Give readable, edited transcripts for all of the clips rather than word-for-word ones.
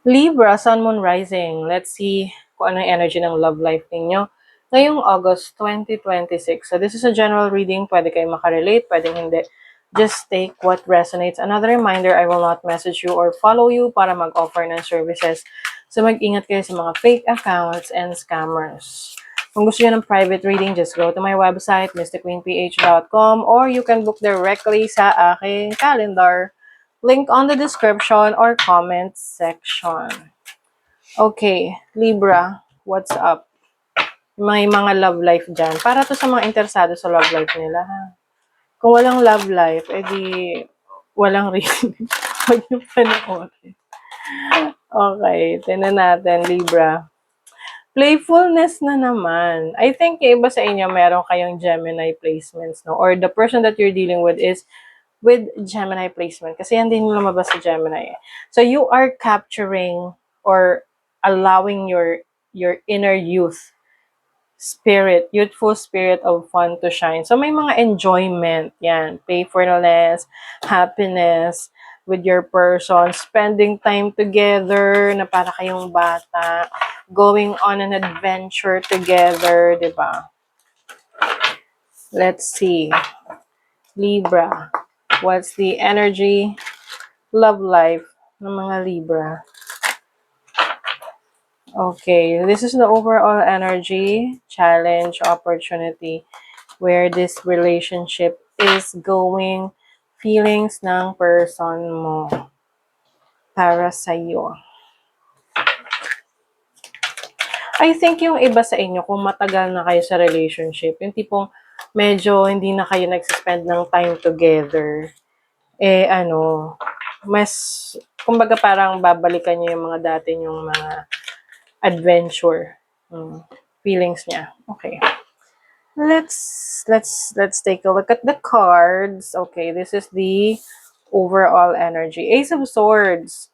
Libra, Sun, Moon, Rising. Let's see kung ano yung energy ng love life ninyo ngayong August 2026. So this is a general reading. Pwede kayo makarelate, pwede hindi. Just take what resonates. Another reminder, I will not message you or follow you para mag-offer ng services. So mag-ingat kayo sa mga fake accounts and scammers. Kung gusto nyo ng private reading, just go to my website, mysticqueenph.com, or you can book directly sa aking calendar. Link on the description or comment section. Okay, Libra, what's up? May mga love life dyan. Para to sa mga interesado sa love life nila, ha? Kung walang love life, edi walang reason. Huwag niyo panoorin. Okay, tinan natin, Libra. Playfulness na naman. I think yung iba sa inyo, meron kayong Gemini placements, no? Or the person that you're dealing with is with Gemini placement. Kasi yan din yung lumabas sa Gemini. So you are capturing or allowing your inner youth spirit, youthful spirit of fun to shine. So may mga enjoyment, yan, playfulness, happiness with your person, spending time together na para kayong bata, going on an adventure together, di ba? Let's see. Libra, what's the energy, love life ng mga Libra? Okay, this is the overall energy, challenge, opportunity, where this relationship is going, feelings ng person mo para sa'yo. I think yung iba sa inyo, kung matagal na kayo sa relationship, yung tipong medyo hindi na kayo nagsispend ng time together, mas, kumbaga parang babalikan nyo yung mga dati yung mga adventure feelings niya. Okay. Let's take a look at the cards. Okay, this is the overall energy. Ace of Swords.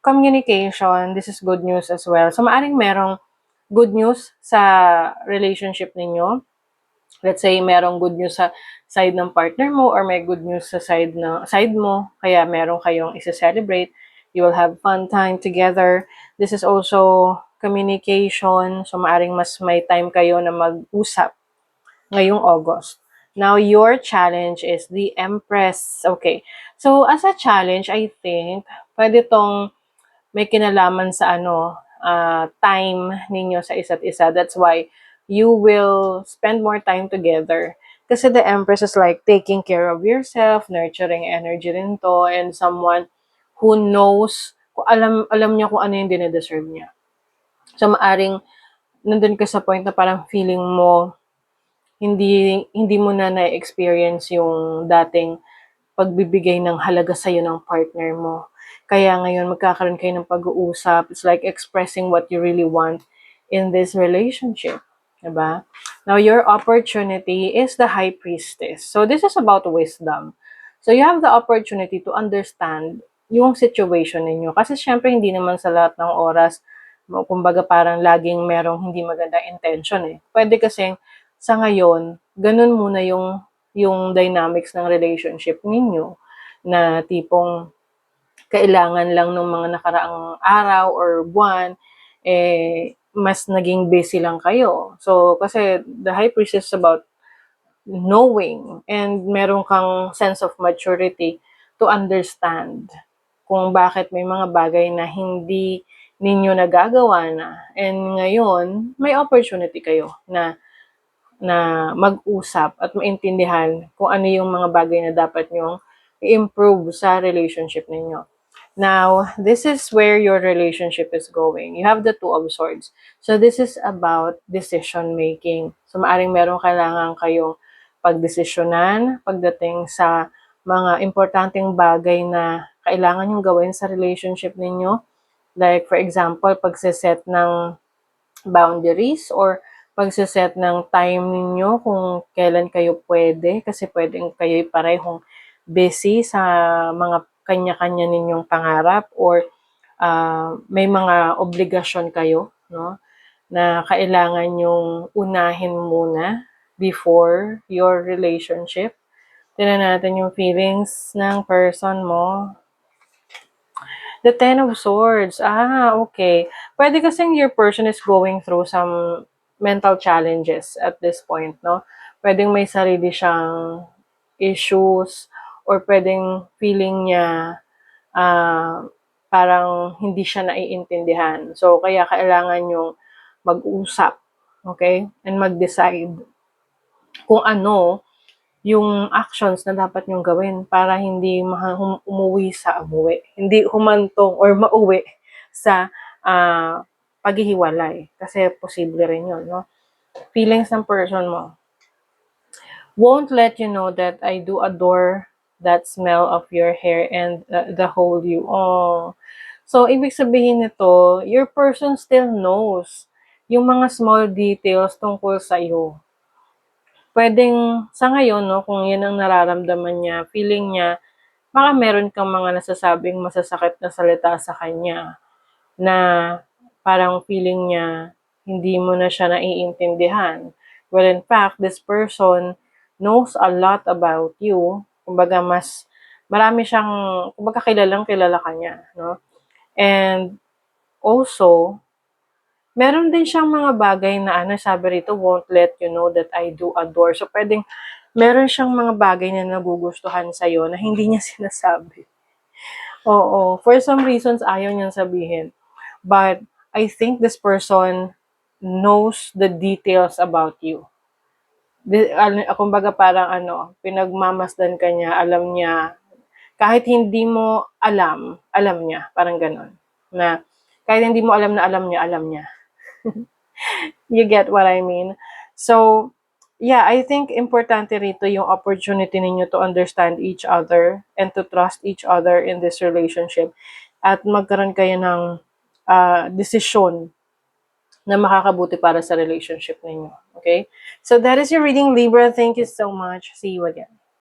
Communication. This is good news as well. So maaring merong good news sa relationship ninyo. Let's say merong good news sa side ng partner mo or may good news sa side mo. Kaya meron kayong i-celebrate. You will have fun time together. This is also communication. So maaring mas may time kayo na mag-usap ngayong August. Now, your challenge is the Empress. Okay. So, as a challenge, I think, pwede tong may kinalaman sa time ninyo sa isa't isa. That's why you will spend more time together. Kasi the Empress is like taking care of yourself, nurturing energy rin to, and someone who knows, alam niya kung ano yung dinedeserve niya. So, maaring nandun ka sa point na parang feeling mo, hindi mo na na-experience yung dating pagbibigay ng halaga sa'yo ng partner mo. Kaya ngayon, magkakaroon kayo ng pag-uusap. It's like expressing what you really want in this relationship. Diba? Now, your opportunity is the High Priestess. So, this is about wisdom. So, you have the opportunity to understand yung situation ninyo. Kasi syempre, hindi naman sa lahat ng oras, kumbaga parang laging merong hindi maganda intention eh. Pwede kasi sa ngayon, ganun muna yung dynamics ng relationship ninyo na tipong kailangan lang ng mga nakaraang araw or buwan, mas naging busy lang kayo. So, kasi the High Priestess is about knowing and meron kang sense of maturity to understand kung bakit may mga bagay na hindi ninyo nagagawa na. And ngayon, may opportunity kayo na mag-usap at maintindihan kung ano yung mga bagay na dapat nyong i-improve sa relationship ninyo. Now, this is where your relationship is going. You have the Two of Swords. So, this is about decision making. So, maaring meron kailangan kayong pagdesisyonan pagdating sa mga importanteng bagay na kailangan yung gawin sa relationship ninyo. Like, for example, pagsiset ng boundaries or pagsiset ng time ninyo kung kailan kayo pwede kasi pwedeng kayo parehong busy sa mga kanya-kanya ninyong pangarap or may mga obligasyon kayo, no, na kailangan yung unahin muna before your relationship. Tingnan natin yung feelings ng person mo. The Ten of Swords. Okay. Pwede kasing your person is going through some mental challenges at this point, no? Pwedeng may sarili siyang issues or pwedeng feeling niya parang hindi siya naiintindihan. So, kaya kailangan yung mag-usap, okay? And mag-decide kung ano yung actions na dapat nyong gawin para hindi umuwi, hindi humantong or mauwi sa paghihiwalay. Kasi posible rin yun, no? Feelings ng person mo. Won't let you know that I do adore that smell of your hair and the whole you. Oh. So, ibig sabihin nito, your person still knows yung mga small details tungkol sa iyo. Pwedeng sa ngayon, no, kung yan ang nararamdaman niya, feeling niya, baka meron kang mga nasasabing masasakit na salita sa kanya na parang feeling niya hindi mo na siya naiintindihan. Well, in fact, this person knows a lot about you. Kumbaga, marami siyang, kumbaga kilalang kilala ka niya, no? And also, meron din siyang mga bagay na sabi rito, won't let you know that I do adore. So, pwedeng meron siyang mga bagay na nagugustuhan sa'yo na hindi niya sinasabi. Oo. For some reasons, ayaw niyang sabihin. But, I think this person knows the details about you. Kumbaga parang pinagmamasdan ka niya, alam niya, kahit hindi mo alam niya. Parang ganon. Na, kahit hindi mo alam na alam niya, alam niya. You get what I mean? So, yeah, I think importante rito yung opportunity ninyo to understand each other and to trust each other in this relationship at magkaroon kayo ng desisyon na makakabuti para sa relationship ninyo. Okay? So, that is your reading, Libra. Thank you so much. See you again.